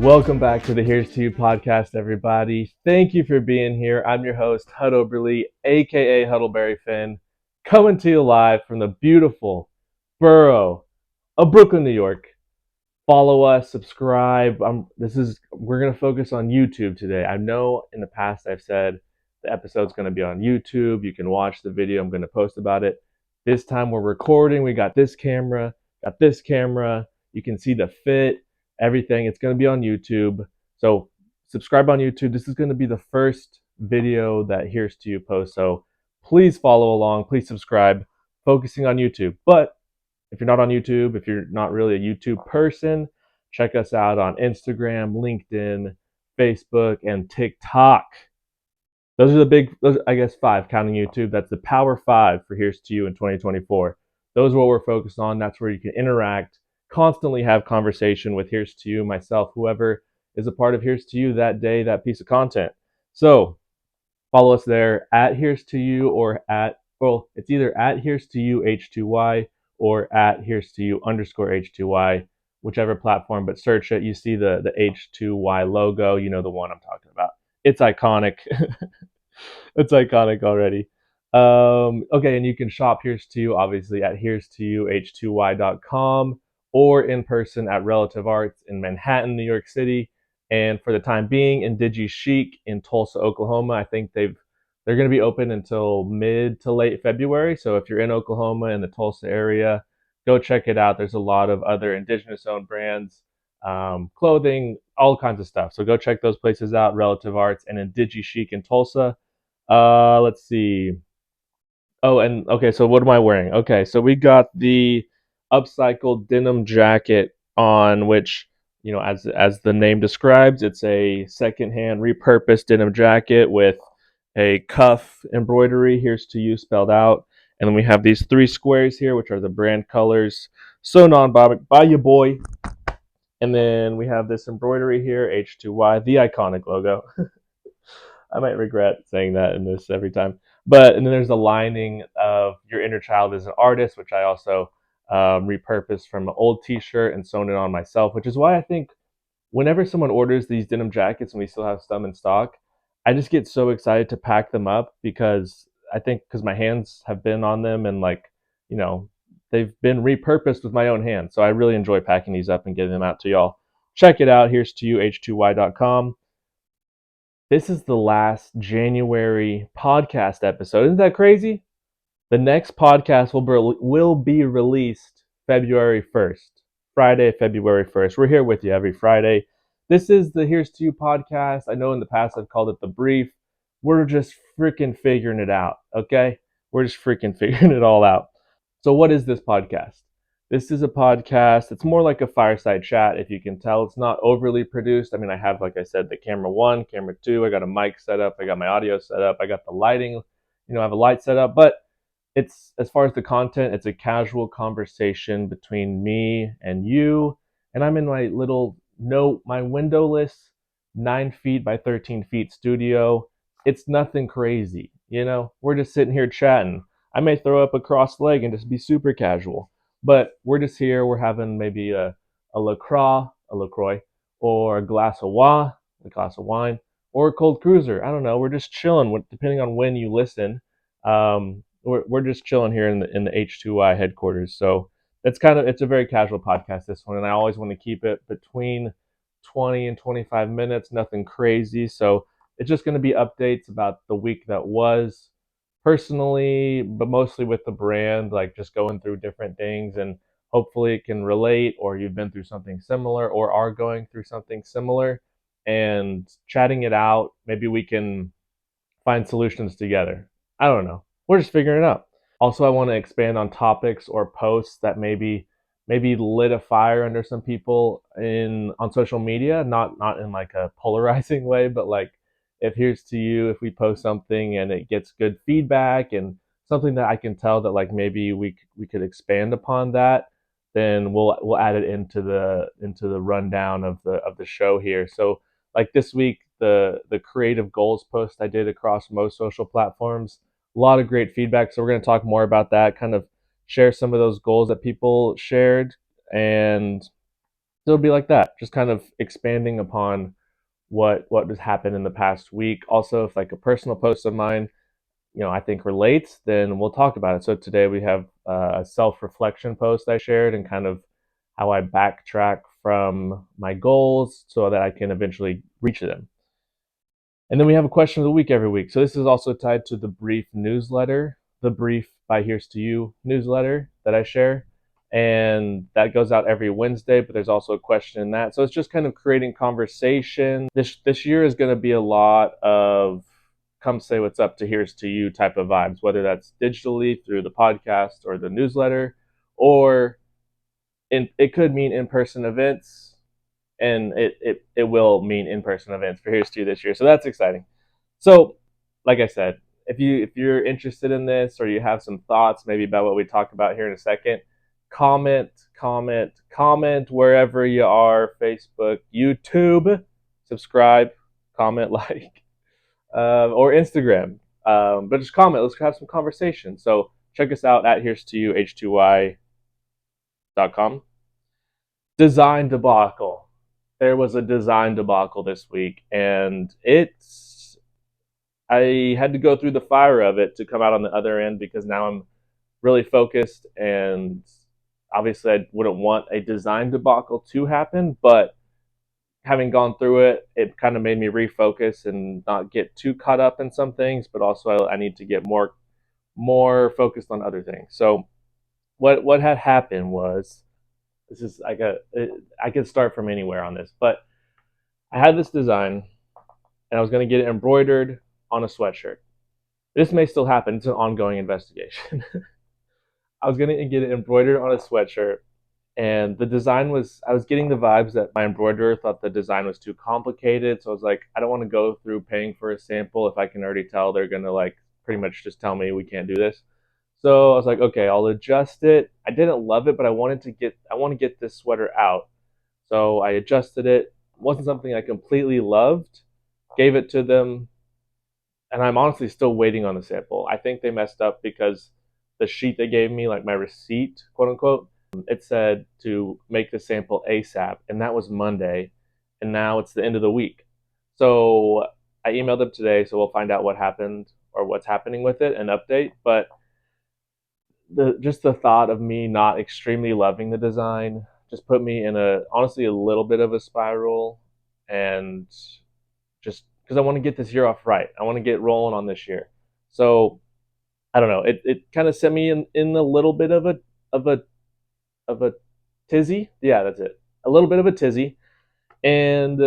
Welcome back to the Here's to You podcast, everybody. Thank you for being here. I'm your host, Hud Oberly, aka Huddleberry Finn, coming to you live from the beautiful borough of Brooklyn, New York. Follow us, subscribe. We're gonna focus on YouTube today. I know in the past I've said the episode's gonna be on YouTube. You can watch the video. I'm gonna post about it. This time we're recording. We got this camera, got this camera. You can see the fit, everything. It's gonna be on YouTube. So subscribe on YouTube. This is gonna be the first video that Here's to You post. So please follow along. Please subscribe. Focusing on YouTube, but if you're not on YouTube, if you're not really a YouTube person, check us out on Instagram, LinkedIn, Facebook, and TikTok. Those are I guess, five, counting YouTube. That's the power five for Here's to You in 2024. Those are what we're focused on. That's where you can interact, constantly have conversation with Here's to You, myself, whoever is a part of Here's to You that day, that piece of content. So follow us there at Here's to You it's either at Here's to You H2Y or at Here's to You _ H2Y, whichever platform, but search it. You see the H2Y logo, you know the one I'm talking about. It's iconic. It's iconic already. Okay, and you can shop Here's to You, obviously, at here's to you H2Y.com or in person at Relative Arts in Manhattan, New York City. And for the time being, in Digi Chic in Tulsa, Oklahoma. I think they're going to be open until mid to late February. So if you're in Oklahoma in the Tulsa area, go check it out. There's a lot of other indigenous-owned brands, clothing, all kinds of stuff. So go check those places out, Relative Arts, and in Digi Chic in Tulsa. Let's see. Oh, and okay, so what am I wearing? Okay, so we got the upcycled denim jacket on, which, as the name describes, it's a secondhand repurposed denim jacket with a cuff embroidery. Here's to You spelled out. And then we have these three squares here, which are the brand colors. So non-bobic by your boy. And then we have this embroidery here, H2Y, the iconic logo. I might regret saying that in this every time. And then there's the lining of Your Inner Child as an Artist, which I also repurposed from an old t-shirt and sewn it on myself, which is why I think whenever someone orders these denim jackets and we still have some in stock, I just get so excited to pack them up because my hands have been on them and they've been repurposed with my own hands. So I really enjoy packing these up and getting them out to y'all. Check it out. Here's to you, H2Y.com. This is the last January podcast episode. Isn't that crazy? The next podcast will be released February 1st, Friday, February 1st. We're here with you every Friday. This is the Here's to You podcast. I know in the past I've called it The Brief. We're just freaking figuring it out, okay? We're just freaking figuring it all out. So what is this podcast? This is a podcast. It's more like a fireside chat, if you can tell. It's not overly produced. I mean, I have, like I said, the camera 1, camera 2. I got a mic set up. I got my audio set up. I got the lighting. I have a light set up. But it's, as far as the content, it's a casual conversation between me and you. And I'm in my my windowless 9 feet by 13 feet studio. It's nothing crazy. We're just sitting here chatting. I may throw up a crossed leg and just be super casual. But we're just here. We're having maybe a LaCroix, or a glass of wine, or a cold cruiser. I don't know. We're just chilling. Depending on when you listen, we're just chilling here in the H2Y headquarters. So it's a very casual podcast, this one, and I always want to keep it between 20 and 25 minutes. Nothing crazy. So it's just going to be updates about the week that was, personally, but mostly with the brand, like just going through different things, and hopefully it can relate, or you've been through something similar or are going through something similar, and chatting it out. Maybe we can find solutions together. I don't know. We're just figuring it out. Also, I want to expand on topics or posts that maybe lit a fire under some people on social media, not in like a polarizing way, but like, if Here's to You, if we post something and it gets good feedback and something that I can tell that like maybe we could expand upon that, then we'll add it into the rundown of the show here. So like this week, the creative goals post I did across most social platforms, a lot of great feedback. So we're going to talk more about that, kind of share some of those goals that people shared, and So it'll be like that, just kind of expanding upon what has happened in the past week. Also, if like a personal post of mine, I think relates, then we'll talk about it. So today we have a self-reflection post I shared and kind of how I backtrack from my goals so that I can eventually reach them. And then we have a question of the week every week. So this is also tied to the brief newsletter, the brief by Here's to You newsletter that I share. And that goes out every Wednesday, but there's also a question in that. So it's just kind of creating conversation. This year is going to be a lot of come say what's up to Here's to You type of vibes, whether that's digitally through the podcast or the newsletter, or it could mean in-person events, and it will mean in-person events for Here's to You this year. So that's exciting. So, like I said, if you're interested in this or you have some thoughts maybe about what we talk about here in a second, comment wherever you are, Facebook, YouTube, subscribe, comment, like, or Instagram. But just comment. Let's have some conversation. So check us out at here's to you H2Y.com. Design debacle. There was a design debacle this week, and I had to go through the fire of it to come out on the other end because now I'm really focused, and obviously I wouldn't want a design debacle to happen, but having gone through it, it kind of made me refocus and not get too caught up in some things, but also I need to get more focused on other things. So what had happened was this is I could start from anywhere on this, but I had this design and I was going to get it embroidered on a sweatshirt. This may still happen. It's an ongoing investigation. I was going to get it embroidered on a sweatshirt, and the design was, I was getting the vibes that my embroiderer thought the design was too complicated. So I was like, I don't want to go through paying for a sample if I can already tell they're going to like pretty much just tell me we can't do this. So I was like, okay, I'll adjust it. I didn't love it, but I want to get this sweater out. So I adjusted it. It wasn't something I completely loved. Gave it to them, and I'm honestly still waiting on the sample. I think they messed up because the sheet they gave me, like my receipt, quote unquote, it said to make the sample ASAP, and that was Monday, and now it's the end of the week. So I emailed them today, so we'll find out what happened or what's happening with it and update. But the thought of me not extremely loving the design just put me in a honestly a little bit of a spiral, and just because I want to get this year off right. I want to get rolling on this year. So I don't know. It kind of sent me in a little bit of a of a tizzy. Yeah, that's it. A little bit of a tizzy, and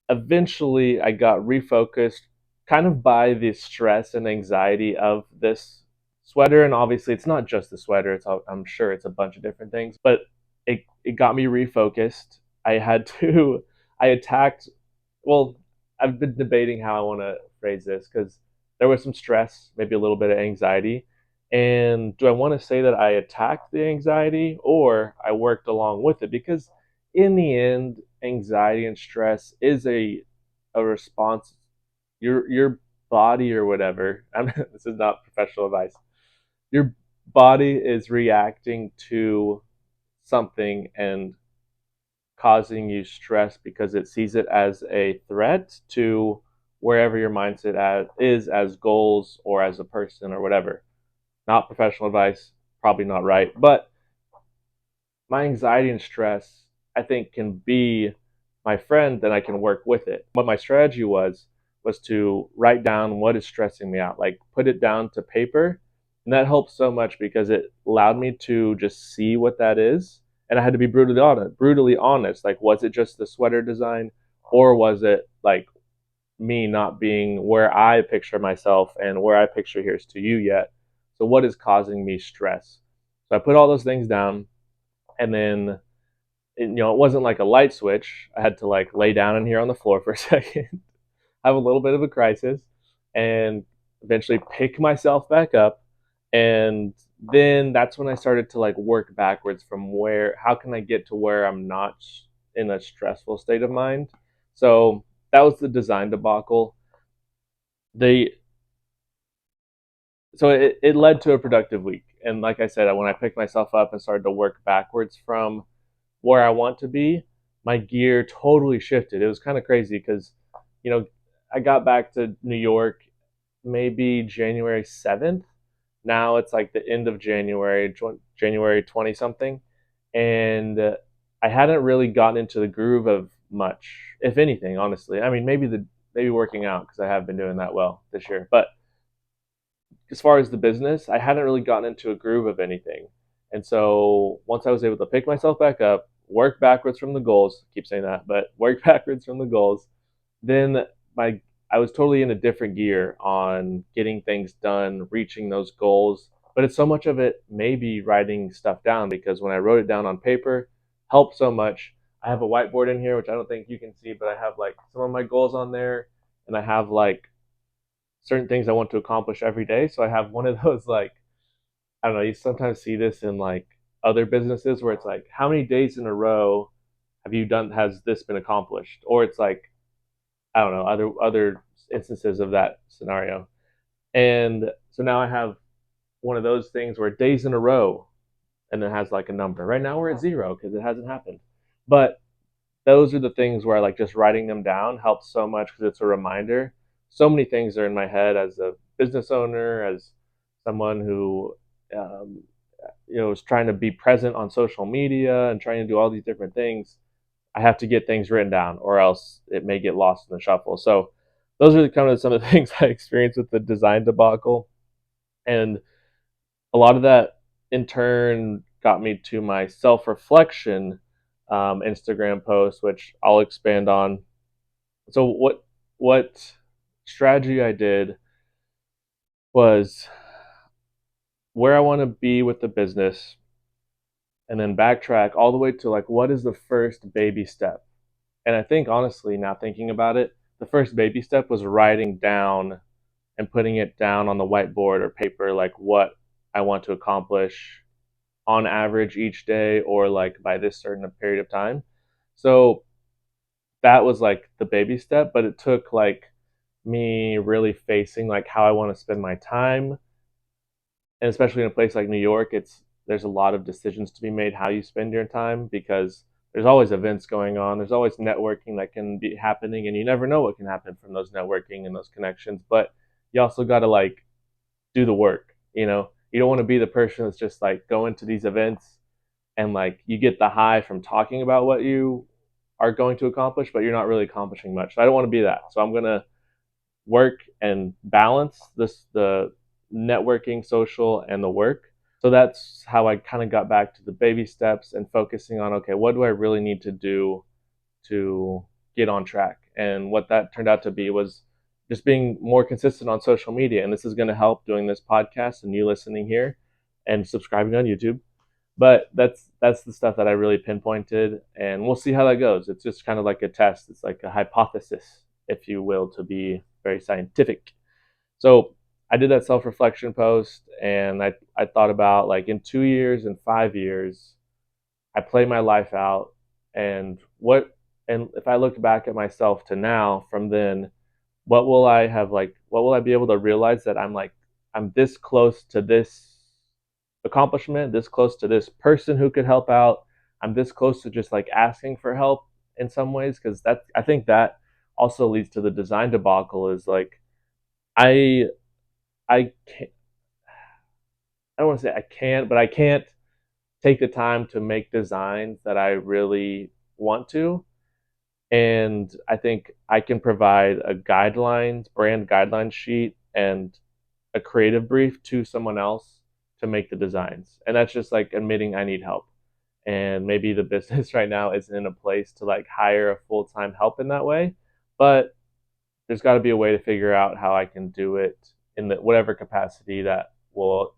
eventually I got refocused, kind of by the stress and anxiety of this sweater. And obviously, it's not just the sweater. I'm sure it's a bunch of different things, but it got me refocused. I had to. I attacked. Well, I've been debating how I want to phrase this because there was some stress, maybe a little bit of anxiety. And do I want to say that I attacked the anxiety or I worked along with it? Because in the end, anxiety and stress is a response. Your body or whatever. This is not professional advice. Your body is reacting to something and causing you stress because it sees it as a threat to wherever your mindset is as goals or as a person or whatever. Not professional advice, probably not right, but my anxiety and stress, I think, can be my friend, then I can work with it. What my strategy was to write down what is stressing me out, like put it down to paper. And that helped so much because it allowed me to just see what that is. And I had to be brutally honest. Like, was it just the sweater design, or was it like me not being where I picture myself and where I picture Here's to You yet? So what is causing me stress? So I put all those things down, and then it wasn't like a light switch. I had to like lay down in here on the floor for a second, have a little bit of a crisis, and eventually pick myself back up. And then that's when I started to like work backwards from how can I get to where I'm not in a stressful state of mind. So that was the design debacle. The so it led to a productive week. And like I said, when I picked myself up and started to work backwards from where I want to be, my gear totally shifted. It was kind of crazy because, you know, I got back to New York maybe January 7th. Now it's like the end of January, January 20 something. And I hadn't really gotten into the groove of much, if anything, honestly. I mean, maybe working out because I have been doing that well this year. But as far as the business, I hadn't really gotten into a groove of anything. And so once I was able to pick myself back up, work backwards from the goals, keep saying that, but work backwards from the goals, then my I was totally in a different gear on getting things done, reaching those goals. But it's so much of it maybe writing stuff down because when I wrote it down on paper, helped so much. I have a whiteboard in here, which I don't think you can see, but I have like some of my goals on there, and I have like certain things I want to accomplish every day. So I have one of those like I don't know. You sometimes see this in like other businesses where it's like, how many days in a row have you done? Has this been accomplished? Or it's like I don't know other instances of that scenario. And so now I have one of those things where days in a row, and it has like a number. Right now we're at zero because it hasn't happened. But those are the things where like just writing them down helps so much because it's a reminder. So many things are in my head as a business owner, as someone who um, is trying to be present on social media and trying to do all these different things. I have to get things written down, or else it may get lost in the shuffle. So those are kind of some of the things I experienced with the design debacle, and a lot of that in turn got me to my self-reflection Instagram post, which I'll expand on. So what strategy I did was where I want to be with the business, and then backtrack all the way to like what is the first baby step. And I think honestly, now thinking about it, the first baby step was writing down and putting it down on the whiteboard or paper, like what I want to accomplish on average each day or like by this certain period of time. So that was like the baby step, but it took like me really facing like how I want to spend my time, and especially in a place like New York, there's a lot of decisions to be made how you spend your time because there's always events going on. There's always networking that can be happening, and you never know what can happen from those networking and those connections. But you also got to like do the work. You don't want to be the person that's just like going to these events and like you get the high from talking about what you are going to accomplish, but you're not really accomplishing much. So I don't want to be that. So I'm gonna work and balance the networking, social, and the work. So that's how I kind of got back to the baby steps and focusing on okay, what do I really need to do to get on track? And what that turned out to be was just being more consistent on social media. And this is going to help doing this podcast and you listening here and subscribing on YouTube. But that's the stuff that I really pinpointed, and we'll see how that goes. It's just kind of like a test. It's like a hypothesis, if you will, to be very scientific. So I did that self-reflection post, and I thought about like in 2 years and 5 years, I play my life out, and if I looked back at myself to now from then, what will I be able to realize that I'm this close to this accomplishment, this close to this person who could help out. I'm this close to just like asking for help in some ways because I think that also leads to the design debacle is like I I can't I don't want to say I can't, but I can't take the time to make designs that I really want to. And I think I can provide a brand guideline sheet and a creative brief to someone else to make the designs. And that's just like admitting I need help. And maybe the business right now isn't in a place to like hire a full-time help in that way, but there's got to be a way to figure out how I can do it in the whatever capacity that will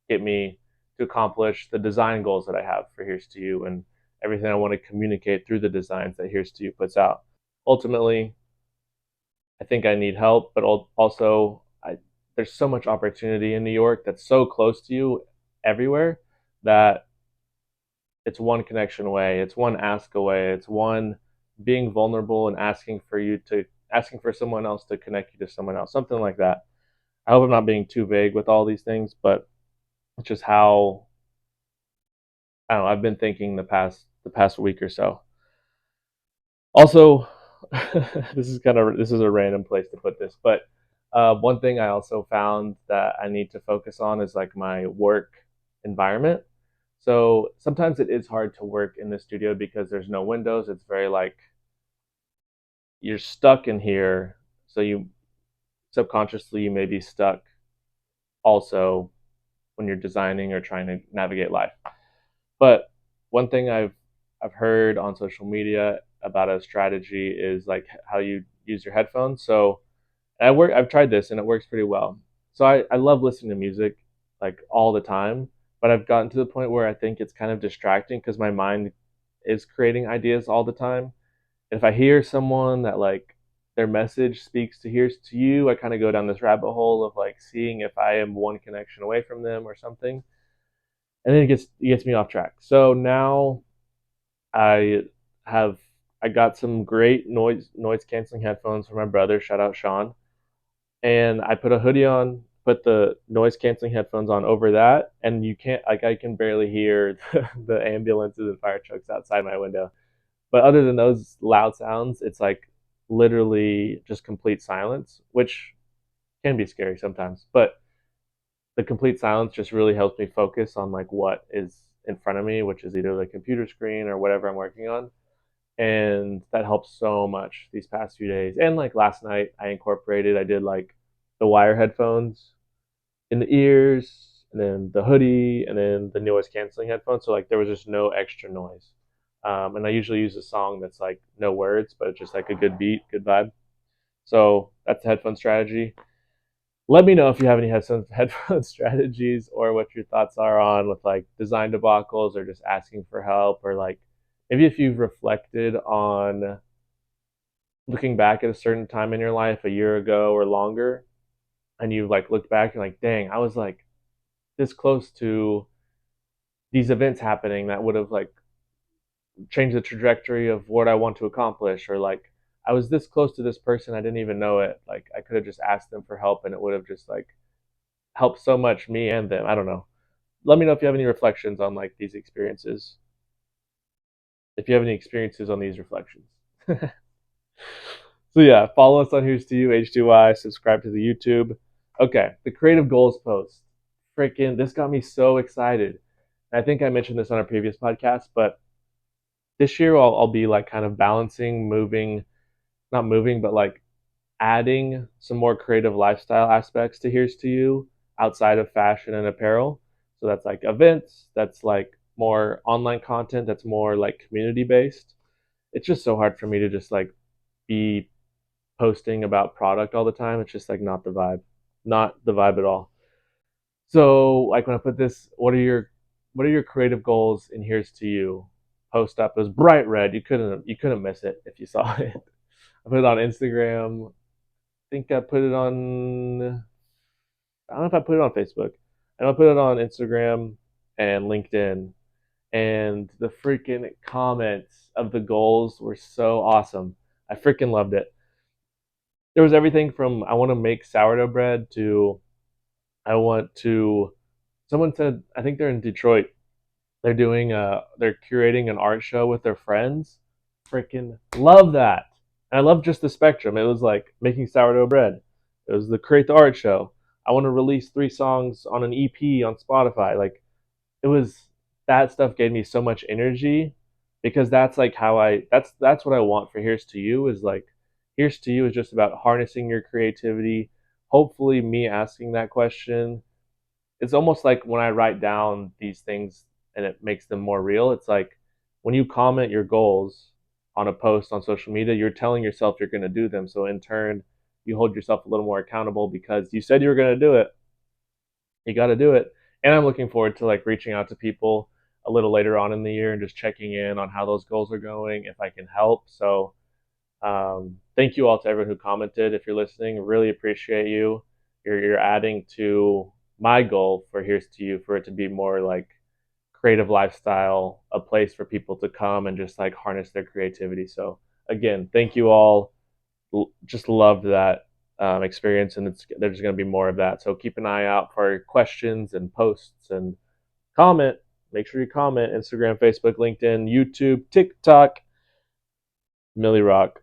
get me to accomplish the design goals that I have for Here's to You and everything I want to communicate through the designs that Here's to You puts out. Ultimately, I think I need help, but also there's so much opportunity in New York that's so close to you everywhere that it's one connection away, it's one ask away, it's one being vulnerable and asking for someone else to connect you to someone else, something like that. I hope I'm not being too vague with all these things, but it's just how I don't know. I've been thinking the the past week or so. Also, this is a random place to put this, but one thing I also found that I need to focus on is like my work environment. So sometimes it is hard to work in the studio because there's no windows. It's very like you're stuck in here. So you subconsciously you may be stuck also when you're designing or trying to navigate life. But one thing I've heard on social media about a strategy is like how you use your headphones. So I've tried this and it works pretty well. So I love listening to music like all the time, but I've gotten to the point where I think it's kind of distracting because my mind is creating ideas all the time. And if I hear someone that like their message speaks to here's to you, I kind of go down this rabbit hole of like seeing if I am one connection away from them or something. And then it gets me off track. So now I have I got some great noise canceling headphones from my brother. Shout out Sean. And I put a hoodie on, put the noise canceling headphones on over that, and you can't like I can barely hear the ambulances and fire trucks outside my window. But other than those loud sounds, it's like literally just complete silence, which can be scary sometimes. But the complete silence just really helps me focus on like what is in front of me, which is either the computer screen or whatever I'm working on. And that helps so much these past few days. And like last night, I did like the wire headphones in the ears, and then the hoodie, and then the noise canceling headphones. So like there was just no extra noise. And I usually use a song that's like no words, but it's just like a good beat, good vibe. So that's the headphone strategy. Let me know if you have any headphone strategies or what your thoughts are on with like design debacles or just asking for help or like maybe if you've reflected on looking back at a certain time in your life a year ago or longer and you like looked back and like dang I was like this close to these events happening that would have like changed the trajectory of what I want to accomplish or like I was this close to this person I didn't even know it like I could have just asked them for help and it would have just like helped so much me and them. I don't know. Let me know if you have any reflections on like these experiences, if you have any experiences on these reflections. So yeah, follow us on Here's to You, H2Y, subscribe to the YouTube. Okay, the creative goals post. Freaking, this got me so excited. I think I mentioned this on a previous podcast, but this year I'll be like kind of balancing, moving, not moving, but like adding some more creative lifestyle aspects to Here's to You outside of fashion and apparel. So that's like events, that's like more online content, that's more like community based. It's just so hard for me to just like be posting about product all the time. It's just like not the vibe. Not the vibe at all. So like when I put this, what are your creative goals in Here's to You? Post up. It was bright red. You couldn't miss it if you saw it. I put it on Instagram. I think I put it on I don't know if I put it on Facebook. I know I put it on Instagram and LinkedIn. And the freaking comments of the goals were so awesome. I freaking loved it. There was everything from I want to make sourdough bread to I want to. Someone said I think they're in Detroit. They're curating an art show with their friends. Freaking love that. And I love just the spectrum. It was like making sourdough bread. It was the create the art show. I want to release 3 songs on an EP on Spotify. Like it was that stuff gave me so much energy because that's like how that's what I want for Here's to You is like Here's to You is just about harnessing your creativity. Hopefully me asking that question. It's almost like when I write down these things and it makes them more real. It's like when you comment your goals on a post on social media, you're telling yourself you're going to do them. So in turn, you hold yourself a little more accountable because you said you were going to do it. You got to do it. And I'm looking forward to like reaching out to people a little later on in the year and just checking in on how those goals are going, if I can help. So thank you all to everyone who commented. If you're listening, really appreciate you. You're adding to my goal for Here's to You for it to be more like creative lifestyle, a place for people to come and just like harness their creativity. So again, thank you all. Just loved that experience, and there's going to be more of that. So keep an eye out for questions and posts and comment. make sure you comment. Instagram, Facebook, LinkedIn, YouTube, TikTok, Millie Rock.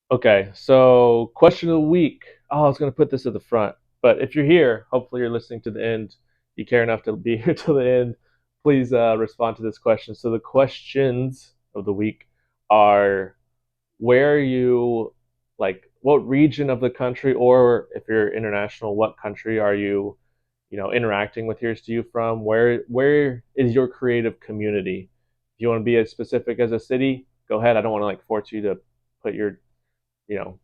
Okay, so question of the week. Oh, I was going to put this at the front, but if you're here, hopefully you're listening to the end. You care enough to be here till the end. Please respond to this question. So the questions of the week are: where are you, like, what region of the country, or if you're international, what country are you, interacting with Here's to You from? Where is your creative community? If you want to be as specific as a city, go ahead. I don't want to like force you to put your, you know,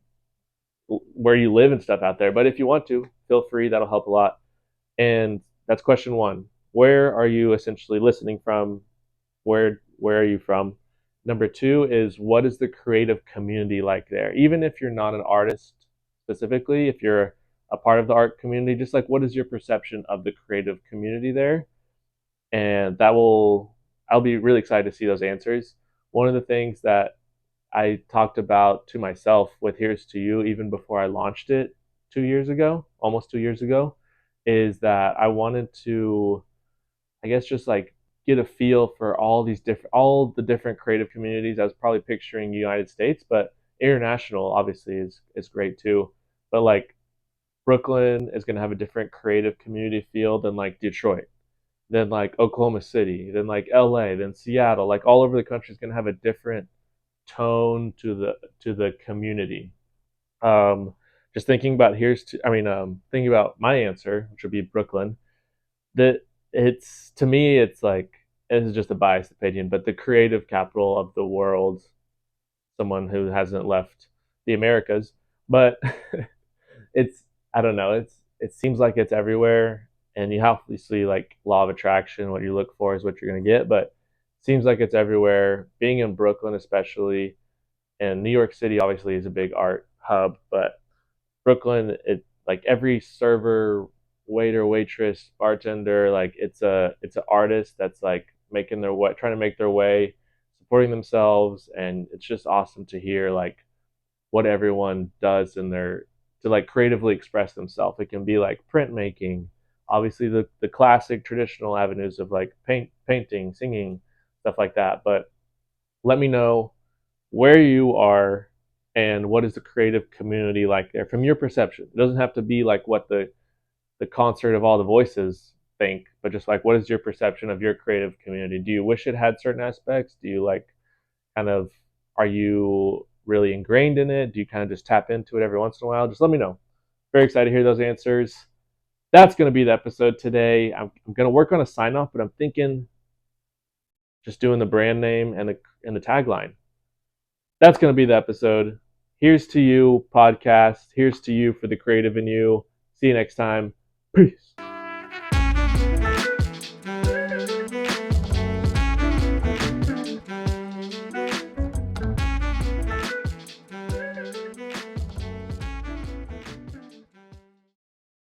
where you live and stuff out there. But if you want to, feel free. That'll help a lot. And that's question one. Where are you essentially listening from? Where are you from? Number two is, what is the creative community like there? Even if you're not an artist specifically, if you're a part of the art community, just like, what is your perception of the creative community there? And I'll be really excited to see those answers. One of the things that I talked about to myself with Here's to You, even before I launched it 2 years ago, almost 2 years ago, is that I wanted to, I guess, just like get a feel for all the different creative communities. I was probably picturing United States, but international obviously is great too. But like, Brooklyn is going to have a different creative community feel than like Detroit, then like Oklahoma City, then like LA, then Seattle. Like, all over the country is going to have a different tone to the community. Um, just thinking about thinking about my answer, which would be Brooklyn. That it's to me, it's like, this is just a biased opinion, but the creative capital of the world. Someone who hasn't left the Americas, but it's, I don't know, it seems like it's everywhere, and you obviously, like, law of attraction, what you look for is what you're going to get, but it seems like it's everywhere. Being in Brooklyn especially, and New York City obviously is a big art hub, but Brooklyn, it, like, every server, waiter, waitress, bartender, like, it's an artist that's like making their way, trying to make their way, supporting themselves, and it's just awesome to hear like what everyone does in their, to like creatively express themselves. It can be like printmaking, obviously the classic traditional avenues of like painting, singing, stuff like that. But let me know where you are and what is the creative community like there from your perception. It doesn't have to be like what the concert of all the voices think, but just like, what is your perception of your creative community? Do you wish it had certain aspects? Do you like, kind of, are you really ingrained in it? Do you kind of just tap into it every once in a while? Just let me know. Very excited to hear those answers. That's going to be the episode today. I'm going to work on a sign off, but I'm thinking just doing the brand name and the tagline. That's going to be the episode. Here's to You podcast. Here's to you for the creative in you. See you next time. Peace.